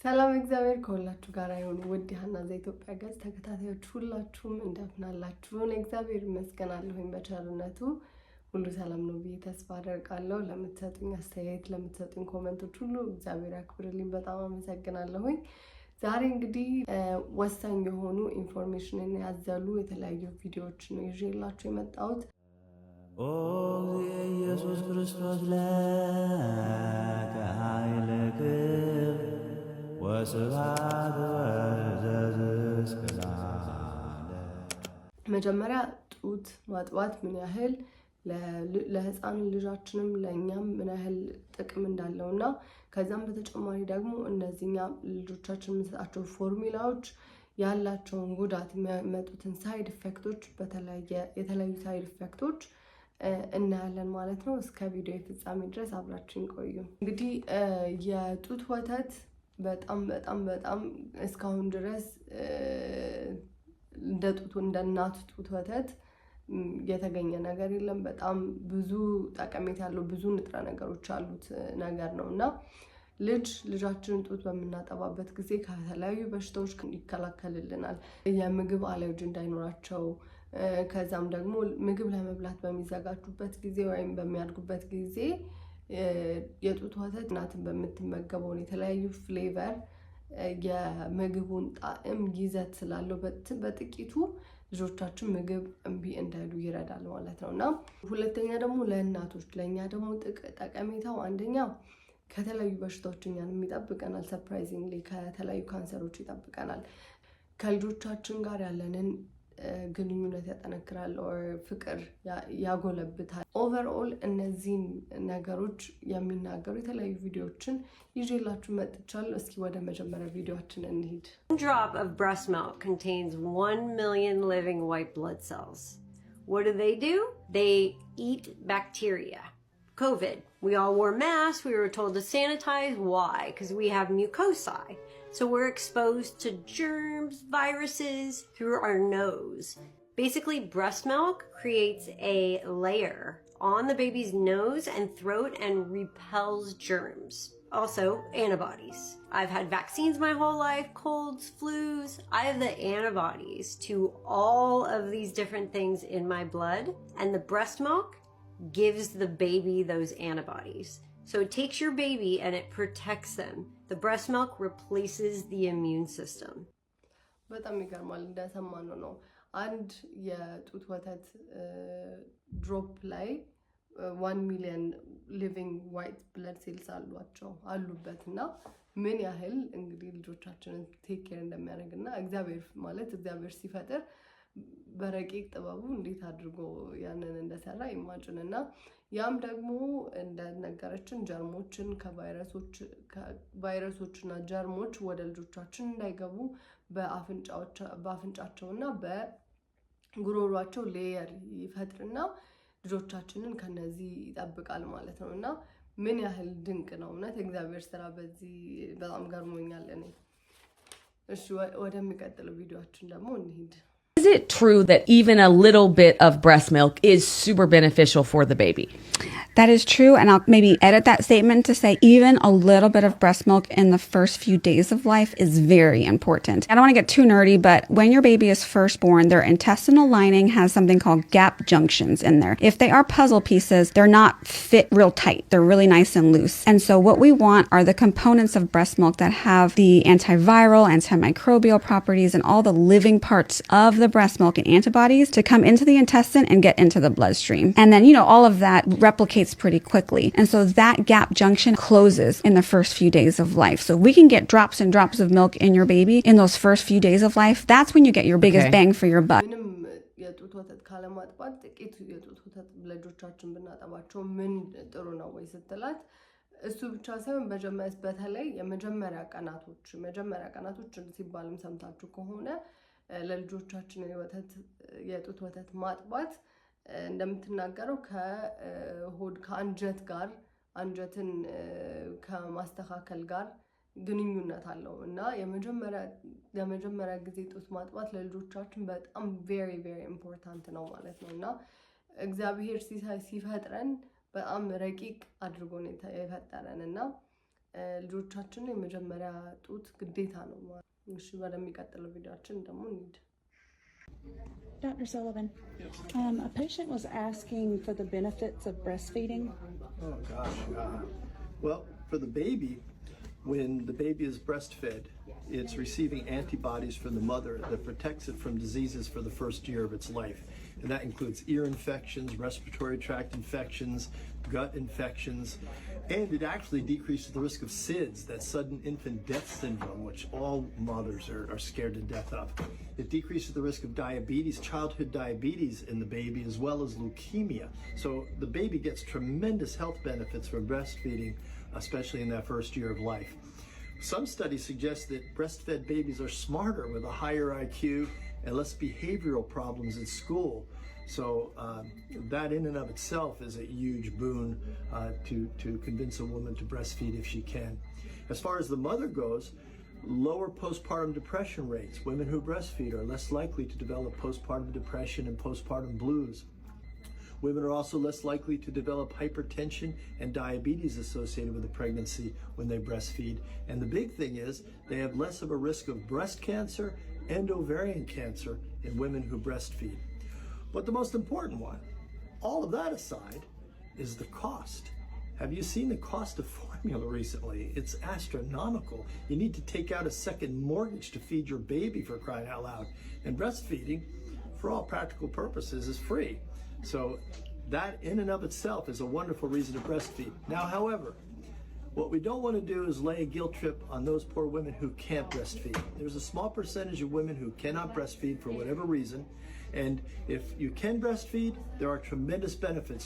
ሰላም እግዚአብሔር ከሁላችሁ ጋር ይሁን። ውድ ሀና ዘኢትዮጵያ ገጽ ተከታታዮች ሁላችሁም እንደምን አላችሁ? እግዚአብሔር ይመስገን አለሁኝ በቸርነቱ ሁሉ ሰላም ነው ብዬ ተስፋ አደርጋለሁ። ለምትሰጡኝ አስተያየት፣ ለምትሰጡኝ ኮሜንቶች ሁሉ እግዚአብሔር ያክብርልኝ። በጣም አመሰግናለሁኝ። ዛሬ እንግዲህ ወሳኝ የሆኑ ኢንፎርሜሽንን ያዘሉ የተለያዩ ቪዲዮዎች ነው ይዤላችሁ የመጣሁት። ኦ ኢየሱስ ክርስቶስ ለከ ኃይለ ክብር ወስብሐት ወዘዝእስከ ለዓለም። መጀመሪያ ጡት ማጥባት ምን ያህል ለህፃን ልጃችንም ለእኛም ምን ያህል ጥቅም እንዳለውና ከዛም በተጨማሪ ደግሞ እነዚህኛ ልጆቻችን የምንሰጣቸው ፎርሙላዎች ያላቸውን ጉዳት የሚያመጡትን ሳይድ ኢፌክቶች የተለያዩ ሳይድ ኢፌክቶች እናያለን ማለት ነው። እስከ ቪዲዮ ፍጻሜ ድረስ አብራችን ቆዩ። እንግዲህ የጡት ወተት በጣም እስካሁን ድረስ እንደ እናት ጡት ወተት የተገኘ ነገር የለም። በጣም ብዙ ጠቀሜታ ያለው ብዙ ንጥረ ነገሮች ያሉት ነገር ነው እና ልጃችንን ጡት በምናጠባበት ጊዜ ከተለያዩ በሽታዎች ይከላከልልናል። የምግብ አለርጂ እንዳይኖራቸው፣ ከዛም ደግሞ ምግብ ለመብላት በሚዘጋጁበት ጊዜ ወይም በሚያድጉበት ጊዜ የጡት ወተት እናትን በምትመገበው የተለያዩ ፍሌቨር የምግቡን ጣዕም ይዘት ስላለው በጥቂቱ ልጆቻችን ምግብ እምቢ እንዳይሉ ይረዳል ማለት ነው እና ሁለተኛ ደግሞ ለእናቶች ለእኛ ደግሞ ጠቀሜታው አንደኛ ከተለያዩ በሽታዎች እኛን ይጠብቀናል። ሰርፕራይዚንግሊ ከተለያዩ ካንሰሮች ይጠብቀናል። ከልጆቻችን ጋር ያለንን ግንኙነት ያጠነክራል፣ ፍቅር ያጎለብታል። ኦቨርኦል እነዚህን ነገሮች የሚናገሩ የተለያዩ ቪዲዮዎችን ይዤላችሁ መጥቻለሁ። እስኪ ወደ መጀመሪያ ቪዲዮአችን እንሂድ። One drop of breast milk contains 1 million living white blood cells. What do? They eat bacteria. COVID. We all wore masks. We were told to sanitize. Why? Because we have mucosae. So we're exposed to germs, viruses through our nose. Basically, breast milk creates a layer on the baby's nose and throat and repels germs. Also, antibodies. I've had vaccines my whole life, colds, flus. I have the antibodies to all of these different things in my blood, and the breast milk gives the baby those antibodies. So it takes your baby and it protects them. The breast milk replaces the immune system. በጣም ይገርማል። እንደሰማነው ነው አንድ የጡት ወተት ድሮፕ ላይ 1 ሚሊዮን ሊቪንግ ዋይት ብለድ ሴልስ አሉበት እና ምን ያህል እንግዲህ ልጆቻችንን ቴክ ኬር እንደሚያደርግና እግዚአብሔር ሲፈጥር በረቂቅ ጥበቡ እንዴት አድርጎ ያንን እንደሰራ ኢማጂን እና ያም ደግሞ እንደነገረችን ጀርሞችን ከቫይረሶችና ጀርሞች ወደ ልጆቻችን እንዳይገቡ በአፍንጫቸውና በጉሮሯቸው ሌየር ይፈጥርና ልጆቻችንን ከነዚህ ይጠብቃል ማለት ነው እና ምን ያህል ድንቅ ነው እውነት እግዚአብሔር ስራ። በዚህ በጣም ገርሞኛል እኔ። እሺ ወደሚቀጥለው ቪዲዮአችን ደግሞ እንሂድ። Is it true that even a little bit of breast milk is super beneficial for the baby? That is true, and I'll maybe edit that statement to say even a little bit of breast milk in the first few days of life is very important. I don't want to get too nerdy, but when your baby is first born, their intestinal lining has something called gap junctions in there. If they are puzzle pieces, they're not fit real tight. They're really nice and loose. And so what we want are the components of breast milk that have the antiviral, antimicrobial properties, and all the living parts of the breast milk and antibodies to come into the intestine and get into the bloodstream. And then, all of that replicates pretty quickly. And so that gap junction closes in the first few days of life. So we can get drops and drops of milk in your baby in those first few days of life. That's when you get your biggest bang for your buck. የጡት ወተት ካለማጥባት ጥቂት የጡት ወተት ልጆቻችን ብናጠባቸው ምን ጥሩ ነው ወይ ስትላት፣ እሱ ብቻ ሳይሆን በተለይ የመጀመሪያ ቀናቶች ሲባልም ሰምታችሁ ከሆነ ለልጆቻችን የጡት ወተት ማጥባት እንደምትናገረው አንጀትን ከማስተካከል ጋር ግንኙነት አለው እና የመጀመሪያ ጊዜ ጡት ማጥባት ለልጆቻችን በጣም very very important ነው ማለት ነው እና እግዚአብሔር ሲፈጥረን በጣም ረቂቅ አድርጎ ነው የፈጠረን እና ልጆቻችን የመጀመሪያ ጡት ግዴታ ነው። እሺ ወደሚቀጥለው ቪዲዮአችን ደግሞ እንሂድ። Dr. Sullivan, a patient was asking for the benefits of breastfeeding. Oh gosh. Well, for the baby, when the baby is breastfed, it's receiving antibodies from the mother that protects it from diseases for the first year of its life. And that includes ear infections, respiratory tract infections, gut infections, and it actually decreases the risk of SIDS, that sudden infant death syndrome, which all mothers are scared to death of. It decreases the risk of diabetes, childhood diabetes in the baby, as well as leukemia. So the baby gets tremendous health benefits from breastfeeding, especially in that first year of life. Some studies suggest that breastfed babies are smarter with a higher IQ and less behavioral problems in school. So that in and of itself is a huge boon to convince a woman to breastfeed if she can. As far as the mother goes, lower postpartum depression rates. Women who breastfeed are less likely to develop postpartum depression and postpartum blues. Women are also less likely to develop hypertension and diabetes associated with the pregnancy when they breastfeed. And the big thing is they have less of a risk of breast cancer and ovarian cancer in women who breastfeed. But the most important one, all of that aside, is the cost. Have you seen the cost of formula recently? It's astronomical. You need to take out a second mortgage to feed your baby, for crying out loud. And breastfeeding, for all practical purposes, is free. So that in and of itself is a wonderful reason to breastfeed. Now, however, what we don't want to do is lay a guilt trip on those poor women who can't breastfeed. There's a small percentage of women who cannot breastfeed for whatever reason. And if you can breastfeed, there are tremendous benefits,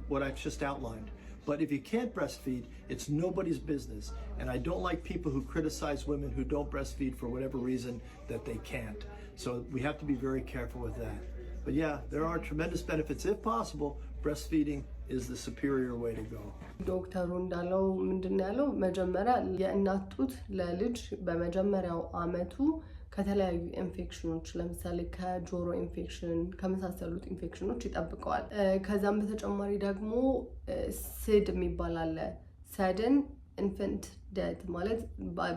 what I've just outlined. But if you can't breastfeed, it's nobody's business. And I don't like people who criticize women who don't breastfeed for whatever reason that they can't. So we have to be very careful with that. But yeah, there are tremendous benefits. If possible, breastfeeding is the superior way to go. ዶክተሩ እንዳለው ምንድን ያለው መጀመሪያ የእናት ጡት ለልጅ በመጀመሪያው አመቱ ከተለያዩ ኢንፌክሽኖች ለምሳሌ ከጆሮ ኢንፌክሽን ከመሳሰሉት ኢንፌክሽኖች ይጠብቀዋል። ከዛም በተጨማሪ ደግሞ ሲድ የሚባል አለ። ሰደን ኢንፈንት ዴት ማለት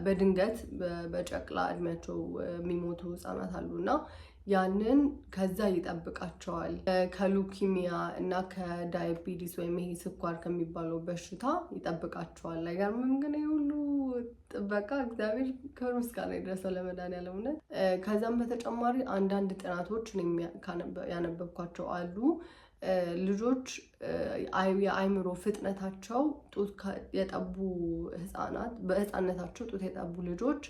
በድንገት በጨቅላ እድሜያቸው የሚሞቱ ህጻናት አሉና ያንን ከዛ ይጠብቃቸዋል። ከሉኪሚያ እና ከዳያቤቲስ ወይም ይሄ ስኳር ከሚባለው በሽታ ይጠብቃቸዋል። አይገርምም? ግን ይሄ ሁሉ ጥበቃ እግዚአብሔር ክብር ምስጋና ይድረሰው ለመድኃኒዓለም እውነት። ከዛም በተጨማሪ አንዳንድ ጥናቶች ያነበብኳቸው አሉ። ልጆች የአይምሮ ፍጥነታቸው ጡት የጠቡ ህጻናት በህፃነታቸው ጡት የጠቡ ልጆች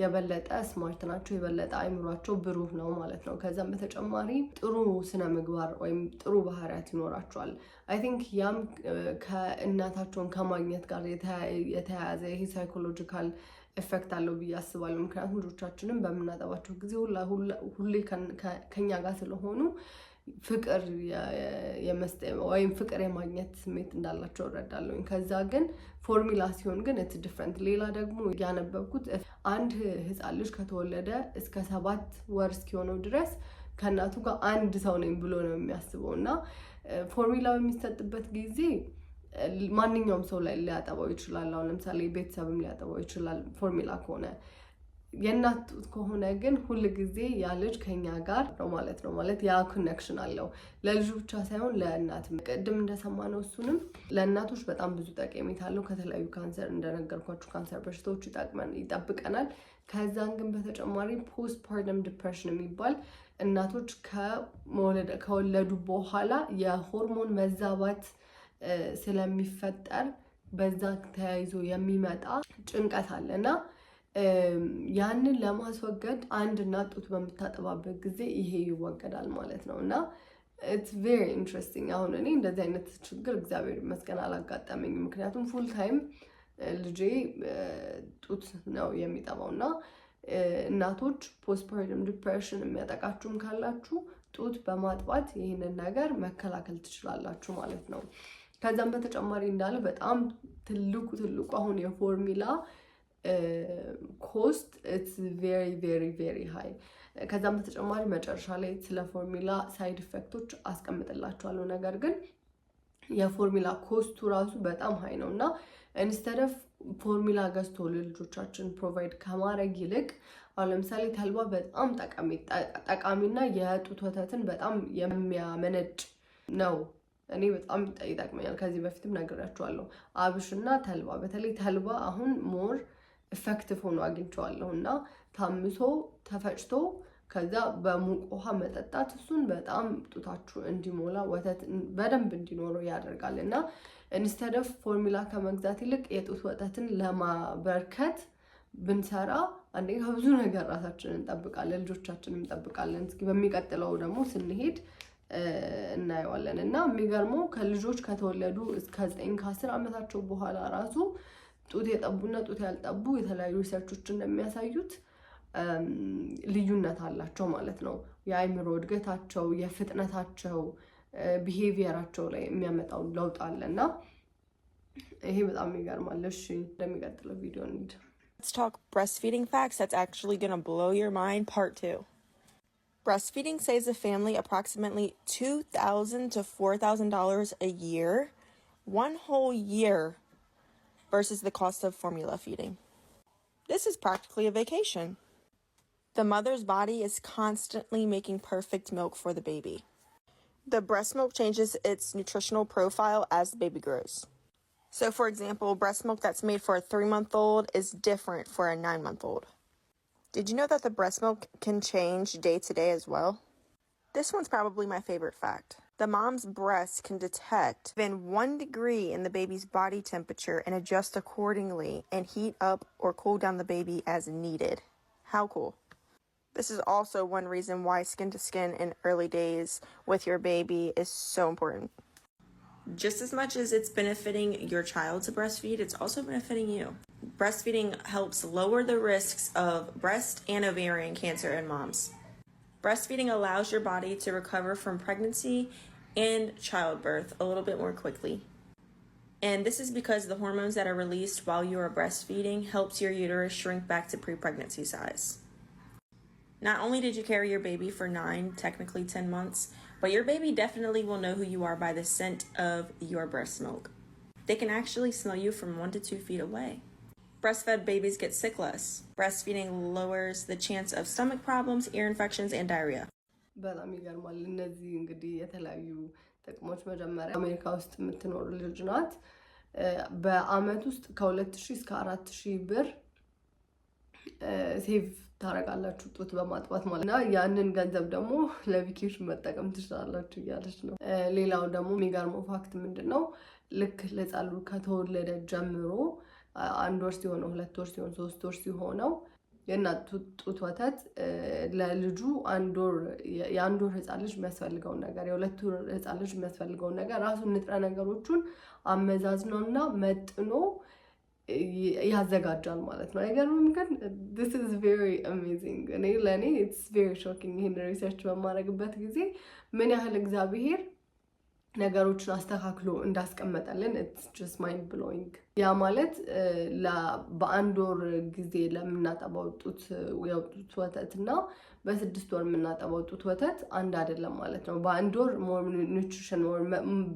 የበለጠ ስማርት ናቸው፣ የበለጠ አይምሯቸው ብሩህ ነው ማለት ነው። ከዛም በተጨማሪ ጥሩ ስነ ምግባር ወይም ጥሩ ባህሪያት ይኖራቸዋል። አይ ቲንክ ያም ከእናታቸውን ከማግኘት ጋር የተያያዘ ይሄ ሳይኮሎጂካል ኤፌክት አለው ብዬ አስባለሁ። ምክንያቱም ልጆቻችንን በምናጠባቸው ጊዜ ሁሌ ከኛ ጋር ስለሆኑ ፍቅር ወይም ፍቅር የማግኘት ስሜት እንዳላቸው እረዳለሁ። ከዛ ግን ፎርሙላ ሲሆን ግን ኢትስ ዲፍረንት። ሌላ ደግሞ ያነበብኩት አንድ ህፃን ልጅ ከተወለደ እስከ 7 ወር እስኪሆነው ድረስ ከእናቱ ጋር አንድ ሰው ነኝ ብሎ ነው የሚያስበው እና ፎርሙላ በሚሰጥበት ጊዜ ማንኛውም ሰው ላይ ሊያጠባው ይችላል። አሁን ለምሳሌ ቤተሰብም ሊያጠባው ይችላል ፎርሙላ ከሆነ። የእናት ጡት ከሆነ ግን ሁል ጊዜ ያ ልጅ ከኛ ጋር ነው ማለት ነው። ማለት ያ ኮኔክሽን አለው ለልጁ ብቻ ሳይሆን ለእናትም። ቅድም እንደሰማነው እሱንም ለእናቶች በጣም ብዙ ጠቀሜታ አለው። ከተለያዩ ካንሰር እንደነገርኳችሁ ካንሰር በሽታዎች ይጠብቀናል። ከዛን ግን በተጨማሪ ፖስት ፓርተም ዲፕሬሽን የሚባል እናቶች ከወለዱ በኋላ የሆርሞን መዛባት ስለሚፈጠር በዛ ተያይዞ የሚመጣ ጭንቀት አለና ያንን ለማስወገድ አንድ እናት ጡት በምታጠባበት ጊዜ ይሄ ይወገዳል ማለት ነው እና ኢትስ ቬሪ ኢንትረስቲንግ። አሁን እኔ እንደዚህ አይነት ችግር እግዚአብሔር ይመስገን አላጋጠመኝም። ምክንያቱም ፉል ታይም ልጄ ጡት ነው የሚጠባው እና እናቶች ፖስትፓርተም ዲፕሬሽን የሚያጠቃችሁም ካላችሁ ጡት በማጥባት ይህንን ነገር መከላከል ትችላላችሁ ማለት ነው። ከዛም በተጨማሪ እንዳለ በጣም ትልቁ አሁን የፎርሙላ ኮስት ኢትስ ቬሪ ቬሪ ቬሪ ሃይ። ከዛም በተጨማሪ መጨረሻ ላይ ስለ ፎርሙላ ሳይድ ኢፌክቶች አስቀምጥላችኋለሁ። ነገር ግን የፎርሙላ ኮስቱ ራሱ በጣም ሃይ ነው እና ኢንስቴድ ኦፍ ፎርሙላ ገዝቶ ለልጆቻችን ፕሮቫይድ ከማድረግ ይልቅ አሁን ለምሳሌ ተልባ በጣም ጠቃሚና የጡት ወተትን በጣም የሚያመነጭ ነው። እኔ በጣም ይጠቅመኛል። ከዚህ በፊትም ነግራችኋለሁ። አብሽና ተልባ፣ በተለይ ተልባ አሁን ሞር ኢፌክቲቭ ሆኖ አግኝቼዋለሁ እና ታምሶ ተፈጭቶ ከዛ በሙቅ ውሃ መጠጣት እሱን በጣም ጡታችሁ እንዲሞላ ወተት በደንብ እንዲኖረው ያደርጋል እና ኢንስቴድ ኦፍ ፎርሙላ ከመግዛት ይልቅ የጡት ወተትን ለማበርከት ብንሰራ አንደኛ ከብዙ ነገር ራሳችንን እንጠብቃለን፣ ልጆቻችንን እንጠብቃለን። እስኪ በሚቀጥለው ደግሞ ስንሄድ እናየዋለን እና የሚገርመው ከልጆች ከተወለዱ እስከ 9-10 ዓመታቸው በኋላ ራሱ ጡት የጠቡና ጡት ያልጠቡ የተለያዩ ሪሰርቾች እንደሚያሳዩት ልዩነት አላቸው ማለት ነው። የአእምሮ እድገታቸው፣ የፍጥነታቸው፣ ቢሄቪየራቸው ላይ የሚያመጣው ለውጥ አለና ይሄ በጣም ይገርማል። እሺ እንደሚቀጥለው ቪዲዮ እንሂድ። Let's talk breastfeeding facts that's actually going to blow your mind, part 2. Breastfeeding saves a family approximately $2,000 to $4,000 a year, one whole year, versus the cost of formula feeding. This is practically a vacation. The mother's body is constantly making perfect milk for the baby. The breast milk changes its nutritional profile as the baby grows. So, for example, breast milk that's made for a 3-month-old is different for a 9-month-old. Did you know that the breast milk can change day to day as well? This one's probably my favorite fact. The mom's breast can detect even 1 degree in the baby's body temperature and adjust accordingly and heat up or cool down the baby as needed. How cool. This is also one reason why skin to skin in early days with your baby is so important. Just as much as it's benefiting your child to breastfeed, it's also benefiting you. Breastfeeding helps lower the risks of breast and ovarian cancer in moms. Breastfeeding allows your body to recover from pregnancy and childbirth a little bit more quickly. And this is because the hormones that are released while you are breastfeeding helps your uterus shrink back to pre-pregnancy size. Not only did you carry your baby for 9, technically 10 months, but your baby definitely will know who you are by the scent of your breast milk. They can actually smell you from 1 to 2 feet away. Breastfed babies get sick less. Breastfeeding lowers the chance of stomach problems, ear infections, and diarrhea. በጣም ይገርማል። እነዚህ እንግዲህ የተለያዩ ጥቅሞች መጀመሪያ አሜሪካ ውስጥ የምትኖር ልጅ ናት። በአመት ውስጥ ከ2000 እስከ 4000 ብር ሴቭ ታረጋላችሁ ጡት በማጥባት ማለት ነው። ያንን ገንዘብ ደግሞ ለቪኬሽን መጠቀም ትችላላችሁ እያለች ነው። ሌላው ደግሞ የሚገርመው ፋክት ምንድነው? ልክ ለጻሉ ከተወለደ ጀምሮ 1 ወር ሲሆነው 2 ወር ሲሆን 3 ወር ሲሆነው የእናት ጡት ወተት ለልጁ የ1 ወር ህፃን ልጅ የሚያስፈልገውን ነገር የ2 ወር ህፃን ልጅ የሚያስፈልገውን ነገር ራሱን ንጥረ ነገሮቹን አመዛዝኖና መጥኖ ያዘጋጃል ማለት ነው። አይገርምም? ግን this is very amazing። ለእኔ it's very shocking። ይህን ሪሰርች በማድረግበት ጊዜ ምን ያህል እግዚአብሔር ነገሮችን አስተካክሎ እንዳስቀመጠልን it's just mind blowing። ያ ማለት በ1 ወር ጊዜ ለምናጠባው ጡት ወተትና በ6 ወር የምናጠባው ጡት ወተት አንድ አይደለም ማለት ነው። በ1 ወር ሞር ኒውትሪሽን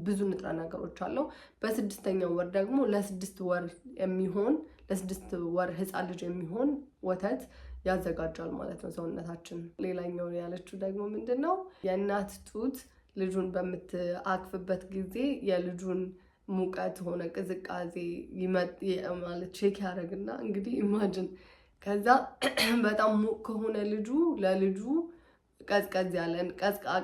ብዙ ንጥረ ነገሮች አለው። በ6ኛው ወር ደግሞ ለ6 ወር የሚሆን ለ6 ወር ህፃን ልጅ የሚሆን ወተት ያዘጋጃል ማለት ነው ሰውነታችን። ሌላኛው ያለችው ደግሞ ምንድነው? የእናት ጡት ልጁን በምትአቅፍበት ጊዜ የልጁን ሙቀት ሆነ ቅዝቃዜ ማለት ቼክ ያደርግና እንግዲህ ኢማጂን ከዛ በጣም ሙቅ ከሆነ ለልጁ ቀዝቀዝ ያለን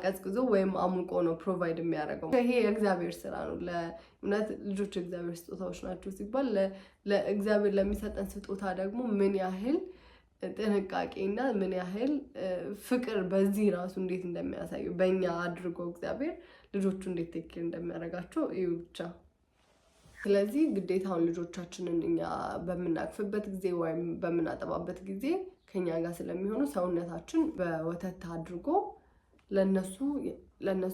ቀዝቅዞ ወይም አሙቆ ነው ፕሮቫይድ የሚያደርገው። ይሄ የእግዚአብሔር ስራ ነው። ለእውነት ልጆች እግዚአብሔር ስጦታዎች ናቸው ሲባል ለእግዚአብሔር ለሚሰጠን ስጦታ ደግሞ ምን ያህል ጥንቃቄና ምን ያህል ፍቅር በዚህ ራሱ እንዴት እንደሚያሳየው በእኛ አድርጎ እግዚአብሔር ልጆቹ እንዴት ቴክር እንደሚያደርጋቸው እዩ ብቻ። ስለዚህ ግዴታውን ልጆቻችንን እኛ በምናቅፍበት ጊዜ ወይም በምናጠባበት ጊዜ ከኛ ጋር ስለሚሆኑ ሰውነታችን በወተት አድርጎ ለነሱ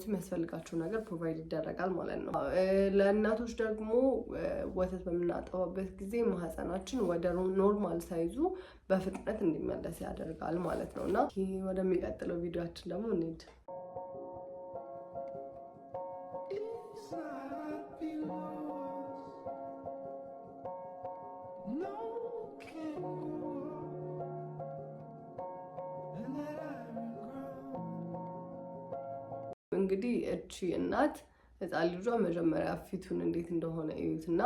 የሚያስፈልጋቸው ነገር ፕሮቫይድ ይደረጋል ማለት ነው። ለእናቶች ደግሞ ወተት በምናጠባበት ጊዜ ማህፀናችን ወደ ኖርማል ሳይዙ በፍጥነት እንዲመለስ ያደርጋል ማለት ነው። እና ወደሚቀጥለው ቪዲዮአችን ደግሞ እንሂድ። እንግዲህ እቺ እናት ህፃን ልጇ መጀመሪያ ፊቱን እንዴት እንደሆነ እዩትና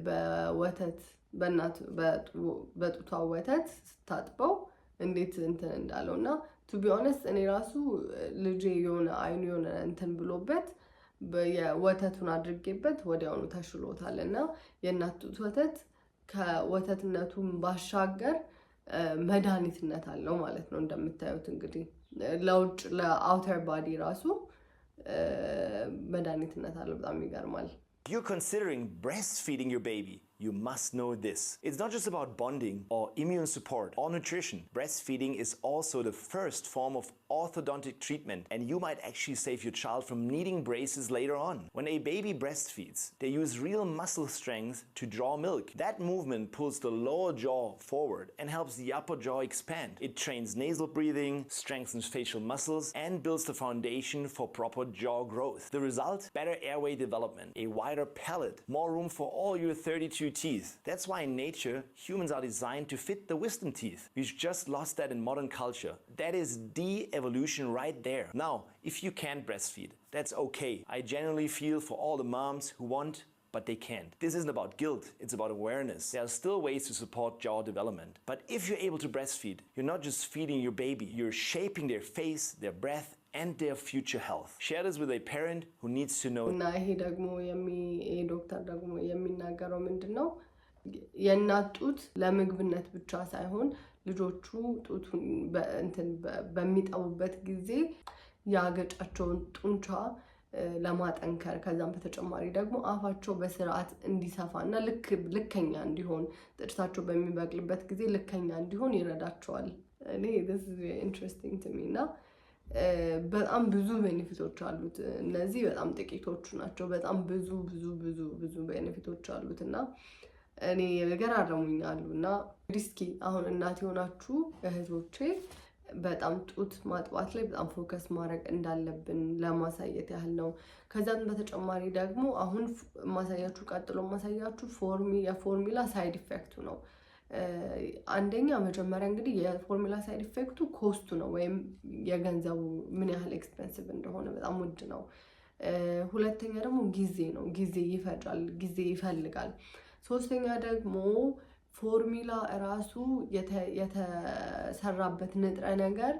በወተት በጡቷ ወተት ስታጥበው እንዴት እንትን እንዳለውና ቱ ቢ ኦነስት እኔ ራሱ ልጄ የሆነ አይኑ የሆነ እንትን ብሎበት የወተቱን አድርጌበት ወዲያውኑ ተሽሎታልና የእናት ጡት ወተት ከወተትነቱም ባሻገር መድኃኒትነት አለው ማለት ነው። እንደምታዩት እንግዲህ ለውጭ ለአውተር ባዲ ራሱ መድኃኒትነት አለው። በጣም ይገርማል። If you're considering breastfeeding your baby, you must know this. It's not just about bonding or immune support or nutrition. Breastfeeding is also the first form of orthodontic treatment, and you might actually save your child from needing braces later on. When a baby breastfeeds, they use real muscle strength to draw milk. That movement pulls the lower jaw forward and helps the upper jaw expand. It trains nasal breathing, strengthens facial muscles, and builds the foundation for proper jaw growth. The result? Better airway development, a wider palate, more room for all your 32 teeth. That's why in nature, humans are designed to fit the wisdom teeth. We've just lost that in modern culture. That is de-evolution right there. Now, if you can't breastfeed, that's okay. I genuinely feel for all the moms who want, but they can't. This isn't about guilt, it's about awareness. There are still ways to support jaw development. But if you're able to breastfeed, you're not just feeding your baby, you're shaping their face, their breath, and their future health. Share this with a parent who needs to know. እና ይሄ ደግሞ ዶክተር ደግሞ የሚናገረው ምንድነው? የእናት ጡት ለምግብነት ብቻ ሳይሆን ልጆቹ ጡቱን በሚጠቡበት ጊዜ ያገጫቸውን ጡንቻ ለማጠንከር ከዛም በተጨማሪ ደግሞ አፋቸው በስርዓት እንዲሰፋና ልከኛ እንዲሆን ጥርሳቸው በሚበቅልበት ጊዜ ልከኛ እንዲሆን ይረዳቸዋል። እኔ this is very interesting to me እና በጣም ብዙ ቤኔፊቶች አሉት። እነዚህ በጣም ጥቂቶቹ ናቸው። በጣም ብዙ ብዙ ብዙ ብዙ ቤኔፊቶች አሉት እና እኔ ገራረሙኛሉ እና እስኪ አሁን እናት የሆናችሁ እህቶቼ በጣም ጡት ማጥባት ላይ በጣም ፎከስ ማድረግ እንዳለብን ለማሳየት ያህል ነው። ከዛም በተጨማሪ ደግሞ አሁን ቀጥሎ ማሳያችሁ የፎርሙላ ሳይድ ኢፌክቱ ነው። አንደኛ መጀመሪያ እንግዲህ የፎርሙላ ሳይድ ኢፌክቱ ኮስቱ ነው፣ ወይም የገንዘቡ ምን ያህል ኤክስፔንሲቭ እንደሆነ በጣም ውድ ነው። ሁለተኛ ደግሞ ጊዜ ነው፣ ጊዜ ይፈጃል፣ ጊዜ ይፈልጋል። ሶስተኛ ደግሞ ፎርሙላ እራሱ የተሰራበት ንጥረ ነገር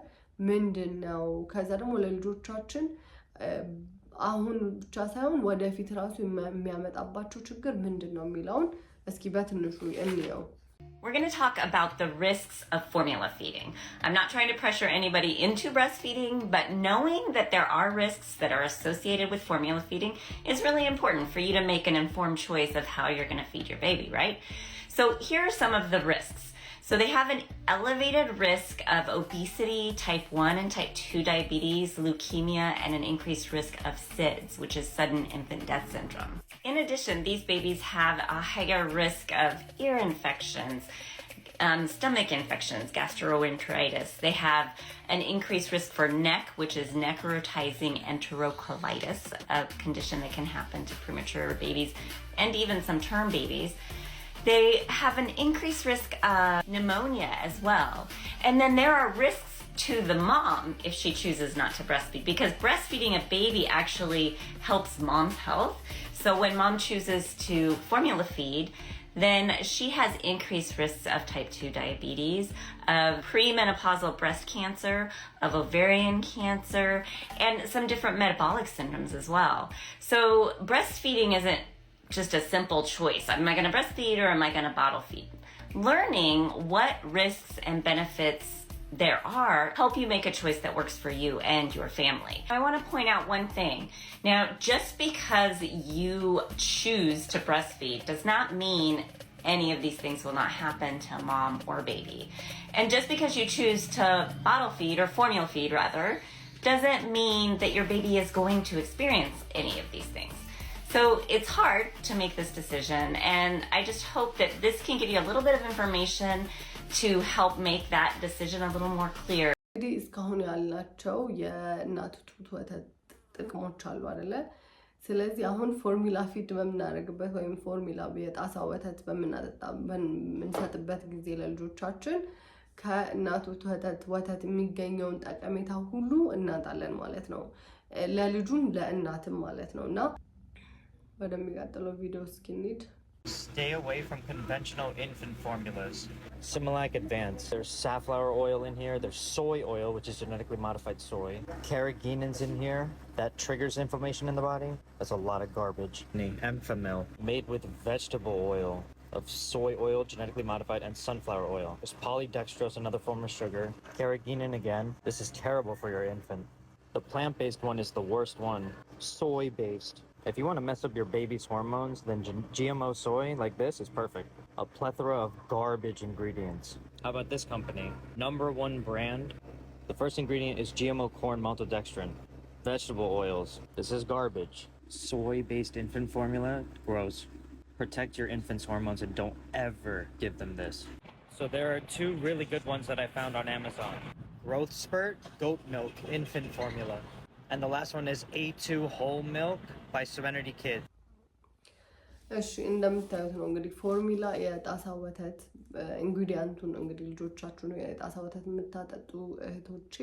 ምንድን ነው? ከዛ ደግሞ ለልጆቻችን አሁን ብቻ ሳይሆን ወደፊት ራሱ የሚያመጣባቸው ችግር ምንድን ነው የሚለውን እስኪ በትንሹ እንየው። We're going to talk about the risks of formula feeding. I'm not trying to pressure anybody into breastfeeding, but knowing that there are risks that are associated with formula feeding is really important for you to make an informed choice of how you're going to feed your baby, right? So here are some of the risks. So they have an elevated risk of obesity, type 1 and type 2 diabetes, leukemia, and an increased risk of SIDS, which is sudden infant death syndrome. In addition, these babies have a higher risk of ear infections, stomach infections, gastroenteritis. They have an increased risk for neck, which is necrotizing enterocolitis, a condition that can happen to premature babies and even some term babies. They have an increased risk of pneumonia as well. And then there are risks to the mom if she chooses not to breastfeed, because breastfeeding a baby actually helps mom's health. So when mom chooses to formula feed, then she has increased risks of type 2 diabetes, of premenopausal breast cancer, of ovarian cancer, and some different metabolic syndromes as well. So breastfeeding isn't just a simple choice. Am I going to breastfeed or am I going to bottle feed? Learning what risks and benefits there are help you make a choice that works for you and your family. I want to point out one thing. Now, just because you choose to breastfeed does not mean any of these things will not happen to mom or baby. And just because you choose to bottle feed or formula feed rather, doesn't mean that your baby is going to experience any of these things. So it's hard to make this decision, and I just hope that this can give you a little bit of information to help make that decision a little more clear. እንግዲህ እስካሁን ያልናቸው የእናት ጡት ወተት ጥቅሞች አሉ አይደለ? ስለዚህ አሁን ፎርሙላ ፊድ በምናደርግበት ወይም ፎርሙላ የጣሳ ወተት በምንሰጥበት ጊዜ ለልጆቻችን ከእናት ጡት ወተት የሚገኘውን ጠቀሜታ ሁሉ እናጣለን ማለት ነው። ለልጁም ለእናትም ማለት ነውና ወደሚቀጥለው ቪዲዮ እስኪንሄድ Stay away from conventional infant formulas. Similac Advance. There's safflower oil in here. There's soy oil, which is genetically modified soy. Carrageenan's in here. That triggers inflammation in the body. That's a lot of garbage. Enfamil, made with vegetable oil of soy oil, genetically modified, and sunflower oil. There's polydextrose, another form of sugar. Carrageenan again. This is terrible for your infant. The plant-based one is the worst one. Soy-based. If you want to mess up your baby's hormones, then GMO soy like this is perfect. A plethora of garbage ingredients. How about this company? #1 brand. The first ingredient is GMO corn maltodextrin. Vegetable oils. This is garbage. Soy-based infant formula, gross. Protect your infant's hormones and don't ever give them this. So there are 2 really good ones that I found on Amazon. Growth Spurt goat milk infant formula. And the last one is A2 whole milk by Serenity Kids. እሺ እንደምታዩት ነው እንግዲህ ፎርሙላ የጣሳ ወተት ኢንግሪዲየንቱን እንግዲህ ልጆቻችሁን የጣሳ ወተት የምታጠጡ እህቶቼ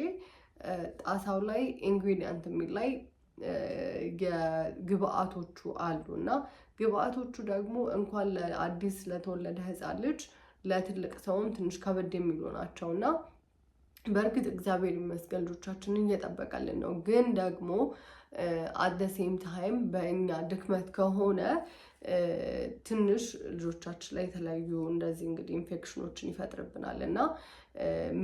ጣሳው ላይ ኢንግሪዲየንት የሚል ላይ የግብአቶቹ አሉና ግብአቶቹ ደግሞ እንኳን ለአዲስ ለተወለደ ህፃን ልጅ ለትልቅ ሰውም ትንሽ ከበድ የሚሉ ናቸውና በእርግጥ እግዚአብሔር ይመስገን ልጆቻችንን እየጠበቀልን ነው ግን ደግሞ at the same time በእኛ ድክመት ከሆነ ትንሽ ልጆቻችን ላይ የተለያዩ እንደዚህ እንግዲህ ኢንፌክሽኖችን ይፈጥርብናልና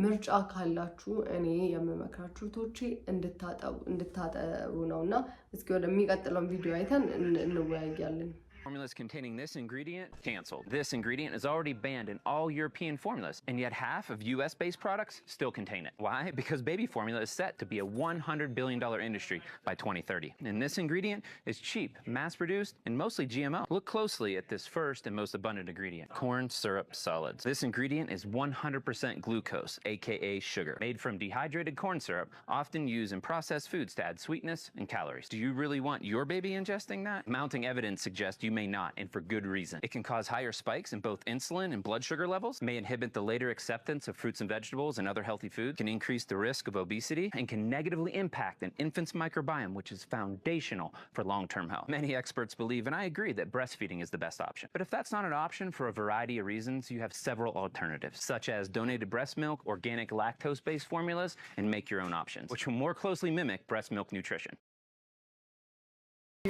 ምርጫ ካላችሁ እኔ የምመክራችሁ ቶቼ እንድታጠቡ ነውና እስኪ ወደሚቀጥለው ቪዲዮ አይተን እንወያያለን Formulas containing this ingredient, canceled. This ingredient is already banned in all European formulas, and yet half of US-based products still contain it. Why? Because baby formula is set to be a $100 billion industry by 2030. And this ingredient is cheap, mass-produced, and mostly GMO. Look closely at this first and most abundant ingredient, corn syrup solids. This ingredient is 100% glucose, aka sugar, made from dehydrated corn syrup, often used in processed foods to add sweetness and calories. Do you really want your baby ingesting that? Mounting evidence suggests you may not, and for good reason. It can cause higher spikes in both insulin and blood sugar levels, may inhibit the later acceptance of fruits and vegetables and other healthy foods, can increase the risk of obesity, and can negatively impact an infant's microbiome, which is foundational for long-term health. Many experts believe, and I agree, that breastfeeding is the best option. But if that's not an option for a variety of reasons, you have several alternatives, such as donated breast milk, organic lactose-based formulas, and make your own options, which will more closely mimic breast milk nutrition.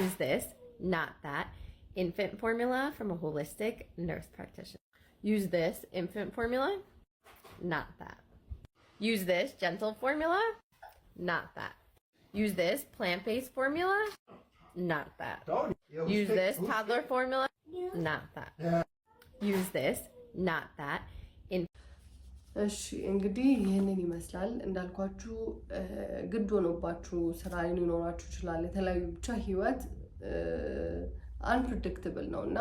Use this, not that. Infant formula from a holistic nurse practitioner. Use this infant formula, not that. Use this gentle formula, not that. Use this plant-based formula, not that. Use this toddler formula, not that. Use this, not that. እሺ እንግዲህ ይሄንን ይመስላል እንዳልኳችሁ ግድ ሆኖባችሁ ስራ ሊኖራችሁ ይችላል የተለያዩ ብቻ ህይወት unpredictable ነውና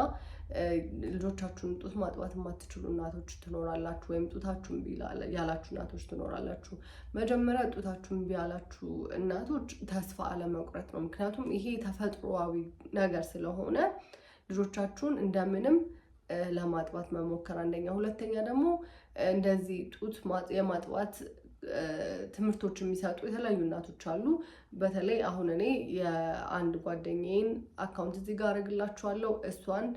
ልጆቻችሁን ጡት ማጥባት የማትችሉ እናቶች ትኖራላችሁ ወይም ጡታችሁን ቢላል ያላችሁ እናቶች ትኖራላችሁ መጀመሪያ ጡታችሁን ቢያላችሁ እናቶች ተስፋ አለመቁረጥ ነው ምክንያቱም ይሄ ተፈጥሯዊ ነገር ስለሆነ ልጆቻችሁን እንደምንም ለማጥባት መሞከር አንደኛ ሁለተኛ ደግሞ እንደዚህ ጡት የማጥባት ትምርቶች የሚሰጡ የተለያዩ እናቶች አሉ በተለይ አሁን እኔ የአንድ ጓደኛዬን አካውንት እዚህ ጋር አረግላችኋለሁ እሷን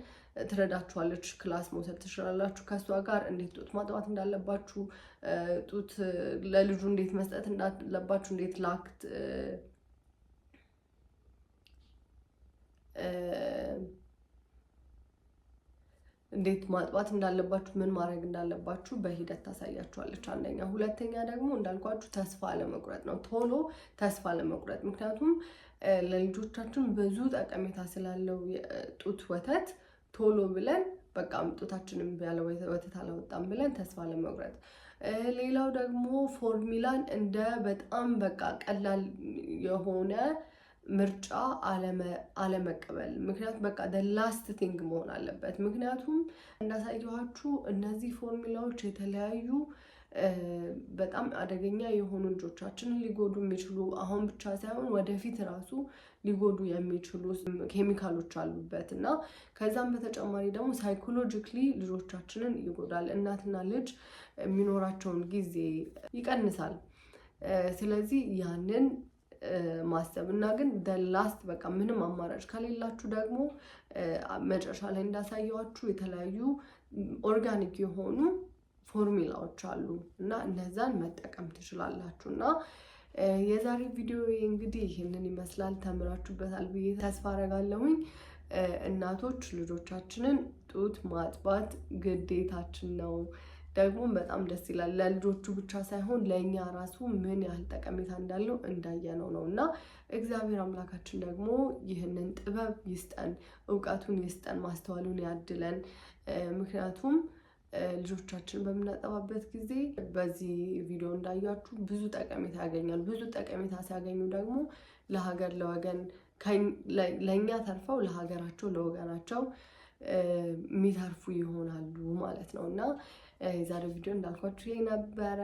ትረዳችኋለች ክላስ መውሰድ ትችላላችሁ ከሷ ጋር እንዴት ጡት ማጥባት እንዳለባችሁ ጡት ለልጁ እንዴት መስጠት እንዳለባችሁ እንዴት ላክት እንዴት ማጥባት እንዳለባችሁ ምን ማድረግ እንዳለባችሁ በሂደት ታሳያችኋለች አንደኛ ሁለተኛ ደግሞ እንዳልኳችሁ ተስፋ አለመቁረጥ ነው ቶሎ ተስፋ አለመቁረጥ ምክንያቱም ለልጆቻችን ብዙ ጠቀሜታ ስላለው ጡት ወተት ቶሎ ብለን በቃ ጡታችንን ያለ ወተት አላወጣም ብለን ተስፋ አለመቁረጥ ሌላው ደግሞ ፎርሙላን እንደ በጣም በቃ ቀላል የሆነ ምርጫ አለመቀበል ምክንያቱም በቃ the last thing መሆን አለበት ምክንያቱም እንዳሳየኋችሁ እነዚህ ፎርሙላዎች የተለያዩ በጣም አደገኛ የሆኑ ልጆቻችንን ሊጎዱ የሚችሉ አሁን ብቻ ሳይሆን ወደፊት ራሱ ሊጎዱ የሚችሉ ኬሚካሎች አሉበትና ከዛም በተጨማሪ ደግሞ ሳይኮሎጂካሊ ልጆቻችንን ይጎዳል እናትና ልጅ የሚኖራቸውን ጊዜ ይቀንሳል ስለዚህ ያንን ማሰብ እና ግን ላስት በቃ ምንም አማራጭ ከሌላችሁ ደግሞ መጨረሻ ላይ እንዳሳየዋችሁ የተለያዩ ኦርጋኒክ የሆኑ ፎርሙላዎች አሉ እና እነዛን መጠቀም ትችላላችሁ። እና የዛሬ ቪዲዮ እንግዲህ ይህንን ይመስላል። ተምራችሁበታል ብዬ ተስፋ አደርጋለሁኝ። እናቶች ልጆቻችንን ጡት ማጥባት ግዴታችን ነው። ደግሞ በጣም ደስ ይላል። ለልጆቹ ብቻ ሳይሆን ለእኛ ራሱ ምን ያህል ጠቀሜታ እንዳለው እንዳየነው ነው እና እግዚአብሔር አምላካችን ደግሞ ይህንን ጥበብ ይስጠን፣ እውቀቱን ይስጠን፣ ማስተዋሉን ያድለን። ምክንያቱም ልጆቻችን በምናጠባበት ጊዜ በዚህ ቪዲዮ እንዳያችሁ ብዙ ጠቀሜታ ያገኛሉ። ብዙ ጠቀሜታ ሲያገኙ ደግሞ ለሀገር ለወገን ለእኛ ተርፈው ለሀገራቸው ለወገናቸው የሚተርፉ ይሆናሉ ማለት ነው እና የዛሬው ቪዲዮ እንዳልኳችሁ ይሄ ነበረ።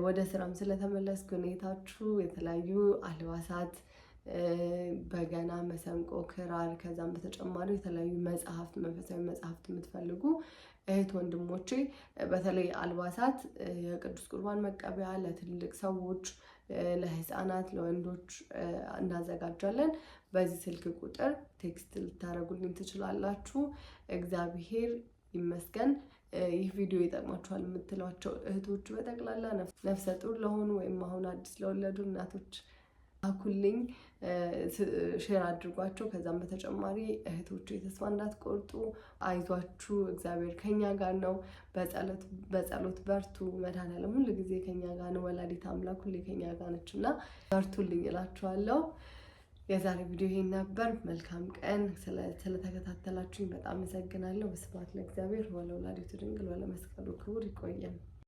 ወደ ስራም ስለተመለስኩ ሁኔታችሁ የተለያዩ አልባሳት፣ በገና፣ መሰንቆ፣ ክራር ከዛም በተጨማሪ የተለያዩ መጽሐፍት፣ መንፈሳዊ መጽሐፍት የምትፈልጉ እህት ወንድሞቼ በተለይ አልባሳት የቅዱስ ቁርባን መቀበያ ለትልቅ ሰዎች፣ ለህፃናት፣ ለወንዶች እናዘጋጃለን። በዚህ ስልክ ቁጥር ቴክስት ልታደርጉልኝ ትችላላችሁ። እግዚአብሔር ይመስገን። ይህ ቪዲዮ ይጠቅማችኋል የምትሏቸው እህቶች በጠቅላላ ነፍሰ ጡር ለሆኑ ወይም አሁን አዲስ ለወለዱ እናቶች አኩልኝ፣ ሼር አድርጓቸው። ከዛም በተጨማሪ እህቶች ተስፋ እንዳትቆርጡ፣ አይዟችሁ፣ እግዚአብሔር ከኛ ጋር ነው። በጸሎት በርቱ። መድኃኔዓለም ሁሉ ጊዜ ከኛ ጋር ነው። ወላዲተ አምላክ ሁሌ ከኛ ጋር ነች እና በርቱልኝ እላችኋለሁ። የዛሬ ቪዲዮ ይሄን ነበር። መልካም ቀን። ስለተከታተላችሁኝ በጣም አመሰግናለሁ። ስብሐት ለእግዚአብሔር ወለወላዲቱ ድንግል ወለመስቀሉ ክቡር። ይቆየን።